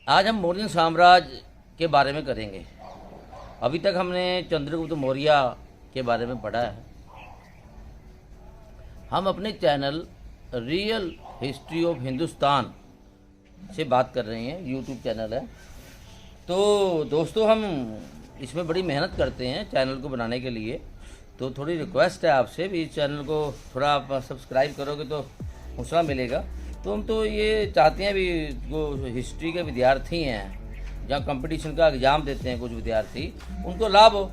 आज हम मौर्य साम्राज्य के बारे में करेंगे। अभी तक हमने चंद्रगुप्त मौर्य के बारे में पढ़ा है। हम अपने channel real history of Hindustan से बात कर रहे हैं, यूट्यूब चैनल है। तो दोस्तों, हम इसमें बड़ी मेहनत करते हैं चैनल को बनाने के लिए। तो थोड़ी रिक्वेस्ट है आपसे भी, इस चैनल को थोड़ा आप सब्सक्राइब करोगे तो हौसला मिलेगा। तो हम तो ये चाहते हैं भी, जो हिस्ट्री के विद्यार्थी हैं, जहाँ कंपटीशन का एग्ज़ाम देते हैं कुछ विद्यार्थी, उनको लाभ हो।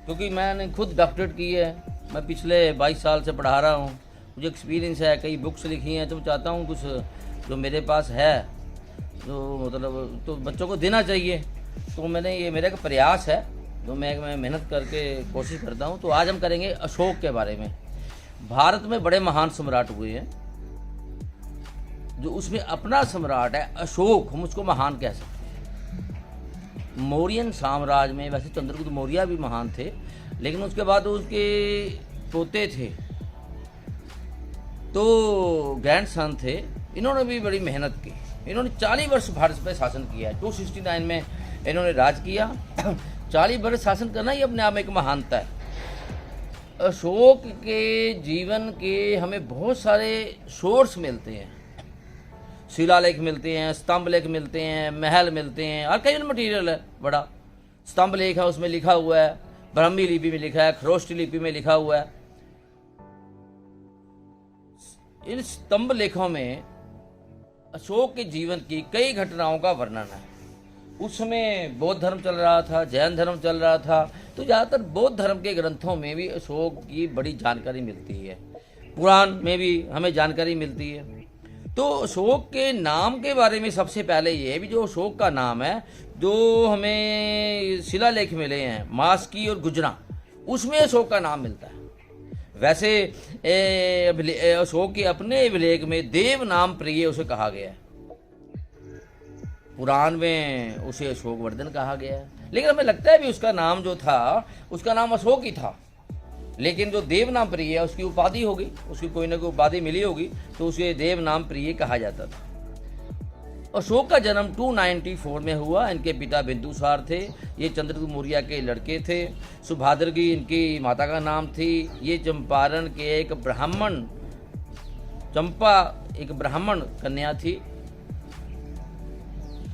क्योंकि मैंने खुद डॉक्टरेट की है, मैं पिछले 22 साल से पढ़ा रहा हूँ, मुझे एक्सपीरियंस है, कई बुक्स लिखी हैं। तो चाहता हूँ कुछ जो मेरे पास है, जो मतलब तो बच्चों को देना चाहिए। तो मैंने ये मेरा एक प्रयास है, जो मैं मेहनत करके कोशिश करता हूँ। तो आज हम करेंगे अशोक के बारे में। भारत में बड़े महान सम्राट हुए हैं, जो उसमें अपना सम्राट है अशोक, हम उसको महान कह सकते हैं। मौर्यन साम्राज्य में वैसे चंद्रगुप्त मौर्य भी महान थे, लेकिन उसके बाद उसके पोते थे, तो ग्रैंड सन थे, इन्होंने भी बड़ी मेहनत की। इन्होंने 40 वर्ष भारत पर शासन किया है। 269 में इन्होंने राज किया। 40 वर्ष शासन करना ही अपने आप में एक महानता है। अशोक के जीवन के हमें बहुत सारे सोर्स मिलते हैं, शिलालेख मिलते हैं, स्तंभ लेख मिलते हैं, महल मिलते हैं, आर्काइवल मटेरियल है बड़ा। स्तंभ लेख है, उसमें लिखा हुआ है, ब्राह्मी लिपि में लिखा है, खरोष्टी लिपि में लिखा हुआ है। इन स्तंभ लेखों में अशोक के जीवन की कई घटनाओं का वर्णन है। उस समय बौद्ध धर्म चल रहा था, जैन धर्म चल रहा था, तो ज़्यादातर बौद्ध धर्म के ग्रंथों में भी अशोक की बड़ी जानकारी मिलती है। पुराण में भी हमें जानकारी मिलती है। तो अशोक के नाम के बारे में सबसे पहले ये भी, जो अशोक का नाम है, जो हमें शिलालेख मिले हैं मास्की और गुजरा, उसमें अशोक का नाम मिलता है। वैसे अशोक के अपने अभिलेख में देव नाम प्रिय उसे कहा गया है। पुराण में उसे अशोक वर्धन कहा गया है, लेकिन हमें लगता है भी उसका नाम जो था, उसका नाम अशोक ही था। लेकिन जो देव नाम प्रिय है, उसकी उपाधि होगी, उसकी कोई ना कोई उपाधि मिली होगी, तो उसे देव नाम प्रिय कहा जाता था। अशोक का जन्म 294 में हुआ। इनके पिता बिंदुसार थे, ये चंद्रगुप्त मौर्य के लड़के थे। सुभाद्रगी इनकी माता का नाम थी। ये चंपारण के एक ब्राह्मण कन्या थी।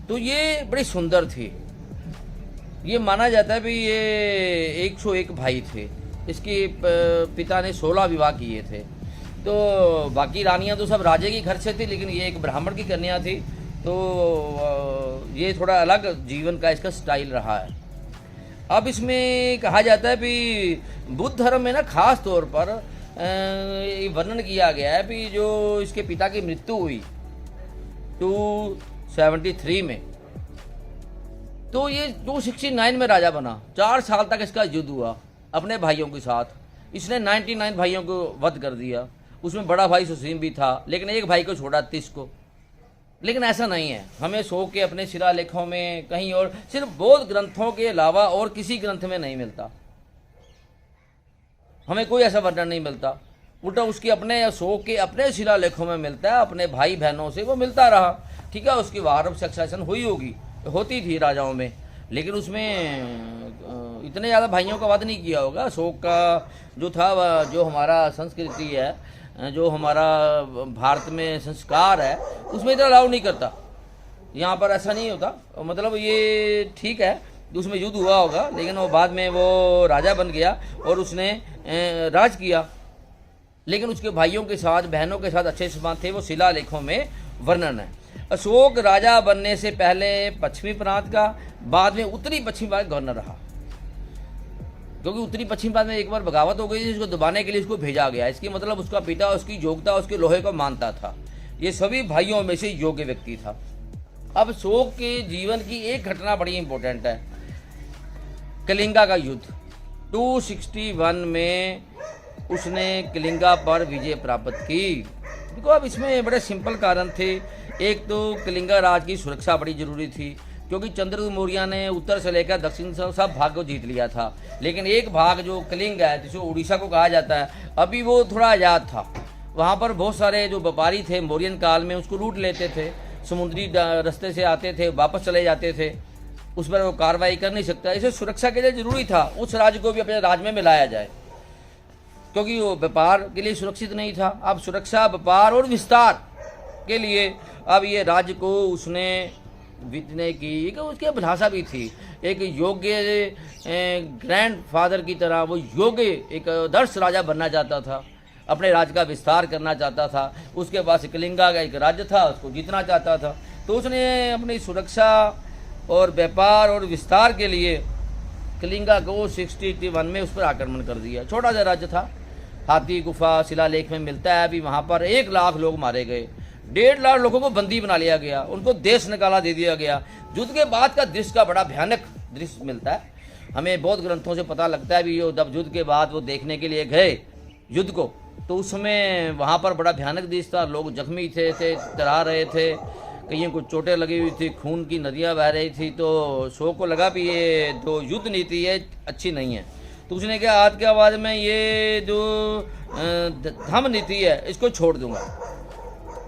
तो ये बड़ी सुंदर थी। ये माना जाता है भी ये 101 भाई थे। इसके पिता ने 16 विवाह किए थे। तो बाकी रानियां तो सब राजे के घर से थी, लेकिन ये एक ब्राह्मण की कन्या थी। तो ये थोड़ा अलग जीवन का इसका स्टाइल रहा है। अब इसमें कहा जाता है भी बुद्ध धर्म में ना खास तौर पर वर्णन किया गया है भी, जो इसके पिता की मृत्यु हुई 273 में, तो ये 269 में राजा बना। 4 साल तक इसका युद्ध हुआ अपने भाइयों के साथ। इसने 99 भाइयों को वध कर दिया। उसमें बड़ा भाई सुसीम भी था, लेकिन एक भाई को छोड़ा, 30 को। लेकिन ऐसा नहीं है, हमें अशोक के अपने शिलालेखों में कहीं और, सिर्फ बौद्ध ग्रंथों के अलावा और किसी ग्रंथ में नहीं मिलता। हमें कोई ऐसा वर्णन नहीं मिलता। उल्टा उसके अपने अशोक के अपने शिलालेखों में मिलता है। अपने भाई बहनों से वो मिलता रहा, ठीक है। उसकी वार सक्सेशन हुई होगी, होती थी राजाओं में, लेकिन उसमें इतने ज़्यादा भाइयों का वध नहीं किया होगा। अशोक का जो था, जो हमारा संस्कृति है, जो हमारा भारत में संस्कार है, उसमें इतना अलाउ नहीं करता। यहाँ पर ऐसा नहीं होता। मतलब ये ठीक है, उसमें युद्ध हुआ होगा, लेकिन वो बाद में वो राजा बन गया और उसने राज किया। लेकिन उसके भाइयों के साथ, बहनों के साथ अच्छे संबंध थे, वो शिलालेखों में वर्णन है। अशोक राजा बनने से पहले पश्चिमी प्रांत का, बाद में उत्तरी पश्चिमी प्रांत गवर्नर रहा। क्योंकि उत्तरी पश्चिम प्रांत में एक बार बगावत हो गई थी, इसको दबाने के लिए इसको भेजा गया। इसकी मतलब उसका पिता उसकी योग्यता, उसके लोहे को मानता था। ये सभी भाइयों में से योग्य व्यक्ति था। अब अशोक के जीवन की एक घटना बड़ी इंपॉर्टेंट है, कलिंगा का युद्ध। 261 में उसने कलिंगा पर विजय प्राप्त की। देखो, अब इसमें बड़े सिंपल कारण थे। एक तो कलिंगा राज की सुरक्षा बड़ी जरूरी थी, क्योंकि चंद्रगुप्त मौर्य ने उत्तर से लेकर दक्षिण से सब भाग को जीत लिया था। लेकिन एक भाग जो कलिंग है, जिसे उड़ीसा को कहा जाता है, अभी वो थोड़ा आज़ाद था। वहाँ पर बहुत सारे जो व्यापारी थे मौर्यन काल में उसको लूट लेते थे। समुद्री रास्ते से आते थे, वापस चले जाते थे, उस पर वो कार्रवाई कर नहीं सकता। इसे सुरक्षा के लिए जरूरी था उस राज्य को भी अपने राज्य में मिलाया जाए, क्योंकि वो व्यापार के लिए सुरक्षित नहीं था। अब सुरक्षा, व्यापार और विस्तार के लिए अब ये राज्य को उसने वितने की, कि उसकी अभिलाषा भी थी एक योग्य ग्रैंड फादर की तरह, वो योग्य एक आदर्श राजा बनना चाहता था, अपने राज्य का विस्तार करना चाहता था। उसके पास कलिंगा का एक राज्य था, उसको जीतना चाहता था। तो उसने अपनी सुरक्षा और व्यापार और विस्तार के लिए कलिंगा को 61 में उस पर आक्रमण कर दिया। छोटा सा राज्य था, हाथी गुफा शिलालेख में मिलता है। अभी वहाँ पर 1 लाख लोग मारे गए, 1.5 लाख लोगों को बंदी बना लिया गया, उनको देश निकाला दे दिया गया। युद्ध के बाद का दृश्य का बड़ा भयानक दृश्य मिलता है हमें, बहुत ग्रंथों से पता लगता है भी। जब युद्ध के बाद वो देखने के लिए गए युद्ध को, तो उस समय वहाँ पर बड़ा भयानक दृश्य था। लोग जख्मी थे तरा रहे थे, कहीं को चोटें लगी हुई थी, खून की नदियाँ बह रही थी। तो शो को लगा भी ये जो युद्ध नीति है अच्छी नहीं है। तो उसने कहा आज के आवाज़ में ये जो धम्म नीति है इसको छोड़ दूंगा।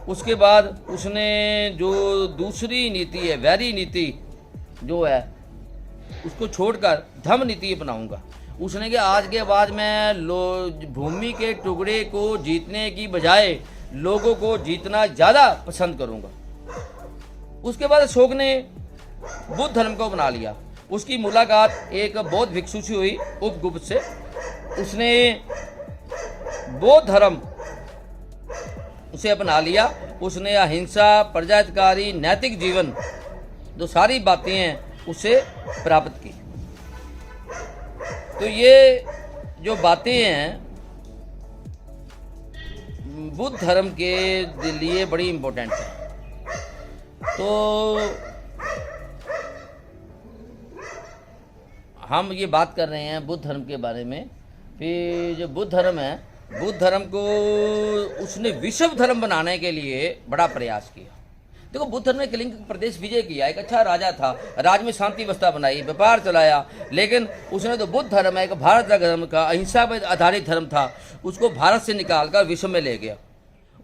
उसके बाद उसने जो दूसरी नीति है, वैरी नीति जो है, उसको छोड़कर धम्म नीति अपनाऊंगा। उसने कहा आज के बाद मैं भूमि के टुकड़े को जीतने की बजाय लोगों को जीतना ज़्यादा पसंद करूंगा। उसके बाद अशोक ने बुद्ध धर्म को अपना लिया। उसकी मुलाकात एक बौद्ध भिक्षु से हुई, उपगुप्त से। उसने बौद्ध धर्म उसे अपना लिया। उसने अहिंसा, प्रजाधिकारी, नैतिक जीवन, जो सारी बातें हैं उसे प्राप्त की। तो ये जो बातें हैं बुद्ध धर्म के लिए बड़ी इम्पोर्टेंट है। तो हम ये बात कर रहे हैं बुद्ध धर्म के बारे में। फिर जो बुद्ध धर्म है, बुद्ध धर्म को उसने विश्व धर्म बनाने के लिए बड़ा प्रयास किया। देखो, बुद्ध धर्म ने कलिंग प्रदेश विजय किया, एक अच्छा राजा था, राज्य में शांति व्यवस्था बनाई, व्यापार चलाया। लेकिन उसने तो बुद्ध धर्म है, एक भारत का धर्म का अहिंसा पर आधारित धर्म था, उसको भारत से निकालकर विश्व में ले गया।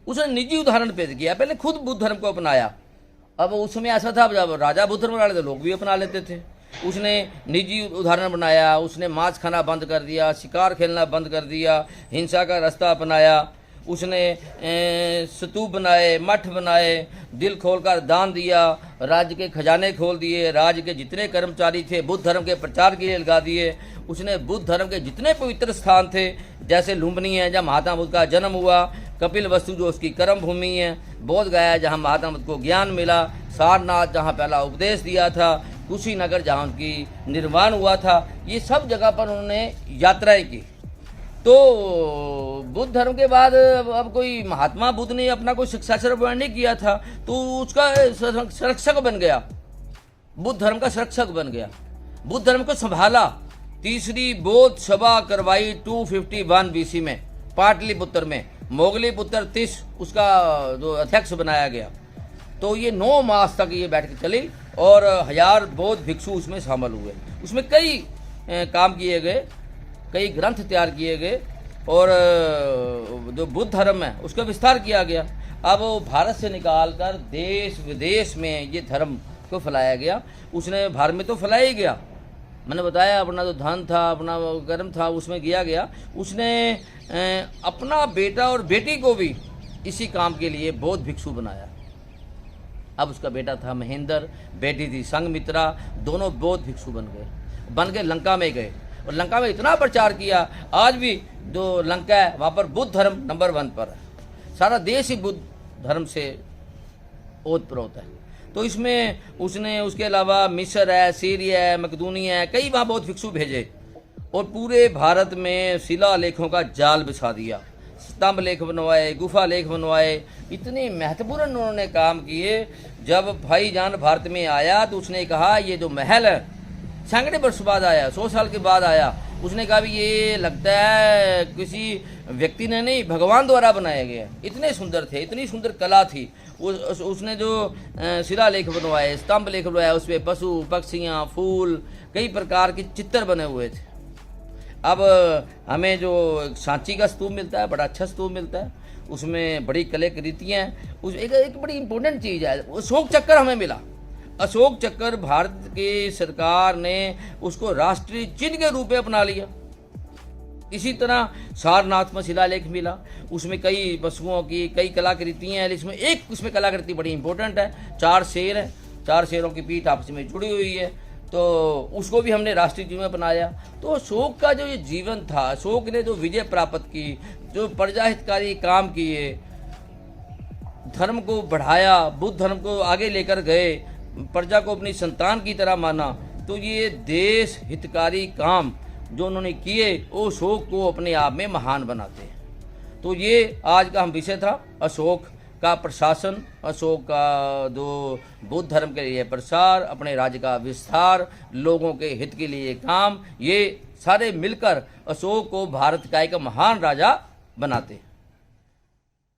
उसने निजी उदाहरण पेश किया, पहले खुद बुद्ध धर्म को अपनाया। अब उस समय ऐसा था, जब राजा बुद्ध धर्म बना लेते लोग भी अपना लेते थे। उसने निजी उदाहरण बनाया, उसने मांस खाना बंद कर दिया, शिकार खेलना बंद कर दिया, हिंसा का रास्ता अपनाया। उसने स्तूप बनाए, मठ बनाए, दिल खोलकर दान दिया, राज्य के खजाने खोल दिए, राज्य के जितने कर्मचारी थे बुद्ध धर्म के प्रचार के लिए लगा दिए। उसने बुद्ध धर्म के जितने पवित्र स्थान थे, जैसे लुम्बिनी है जहाँ महात्मा बुद्ध का जन्म हुआ, कपिल वस्तु जो उसकी कर्म भूमि है, बोध गया जहाँ महात्मा बुद्ध को ज्ञान मिला, सारनाथ जहाँ पहला उपदेश दिया था, कुशीनगर जहाँ उनकी निर्माण हुआ था, ये सब जगह पर उन्होंने यात्राएं की। तो बुद्ध धर्म के बाद अब कोई महात्मा बुद्ध ने अपना कोई शिक्षाचार्य अपॉइंट नहीं किया था, तो उसका संरक्षक बन गया, बुद्ध धर्म का संरक्षक बन गया, बुद्ध धर्म को संभाला। तीसरी बौद्ध सभा करवाई 251 BC में पाटलिपुत्र में, मोगलीपुत्र तीस उसका जो अध्यक्ष बनाया गया। तो ये 9 मास तक ये बैठ के चली और 1000 बौद्ध भिक्षु उसमें शामिल हुए। उसमें कई काम किए गए, कई ग्रंथ तैयार किए गए और जो बुद्ध धर्म है उसका विस्तार किया गया। अब वो भारत से निकालकर देश विदेश में ये धर्म को फैलाया गया। उसने भारत में तो फैलाया ही गया, मैंने बताया अपना जो धन था, अपना कर्म था, उसमें किया गया। उसने अपना बेटा और बेटी को भी इसी काम के लिए बौद्ध भिक्षु बनाया। अब उसका बेटा था महेंद्र, बेटी थी संघमित्रा, दोनों बौद्ध भिक्षु बन गए लंका में गए और लंका में इतना प्रचार किया, आज भी जो लंका है वहाँ पर बुद्ध धर्म नंबर 1 पर है। सारा देश ही बुद्ध धर्म से ओतप्रोत है। तो इसमें उसने उसके अलावा मिस्र है, सीरिया है, मकदूनिया है, कई वहाँ बौद्ध भिक्षु भेजे और पूरे भारत में शिला लेखों का जाल बिछा दिया, स्तंभ लेख बनवाए, गुफा लेख बनवाए, इतने महत्वपूर्ण उन्होंने काम किए। जब भाईजान भारत में आया तो उसने कहा ये जो महल है सैकड़े वर्ष बाद आया, 100 साल के बाद आया। उसने कहा भी ये लगता है किसी व्यक्ति ने नहीं, भगवान द्वारा बनाया गया। इतने सुंदर थे, इतनी सुंदर कला थी। उसने जो शिलालेख बनवाए, स्तंभ लेख बनवाया, उस पर पशु पक्षियाँ, फूल, कई प्रकार के चित्र बने हुए थे। अब हमें जो सांची का स्तूप मिलता है, बड़ा अच्छा स्तूप मिलता है, उसमें बड़ी कलाकृतियाँ हैं। उस एक बड़ी इंपॉर्टेंट चीज़ है, अशोक चक्र हमें मिला। अशोक चक्र भारत की सरकार ने उसको राष्ट्रीय चिन्ह के रूप में अपना लिया। इसी तरह सारनाथ में शिलालेख मिला, उसमें कई पशुओं की कई कलाकृतियाँ हैं, इसमें एक उसमें कलाकृति बड़ी इंपॉर्टेंट है, 4 शेर है, 4 शेरों की पीठ आपस में जुड़ी हुई है, तो उसको भी हमने राष्ट्रीय जीवन में अपनाया। तो अशोक का जो ये जीवन था, अशोक ने जो विजय प्राप्त की, जो प्रजाहितकारी काम किए, धर्म को बढ़ाया, बुद्ध धर्म को आगे लेकर गए, प्रजा को अपनी संतान की तरह माना, तो ये देश हितकारी काम जो उन्होंने किए वो अशोक को अपने आप में महान बनाते हैं। तो ये आज का हम विषय था, अशोक का प्रशासन, अशोक का जो बुद्ध धर्म के लिए प्रसार, अपने राज्य का विस्तार, लोगों के हित के लिए काम, ये सारे मिलकर अशोक को भारत का एक महान राजा बनाते हैं।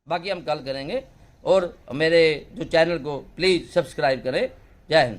बाकी हम कल करेंगे, और मेरे जो चैनल को प्लीज़ सब्सक्राइब करें। जय हिंद।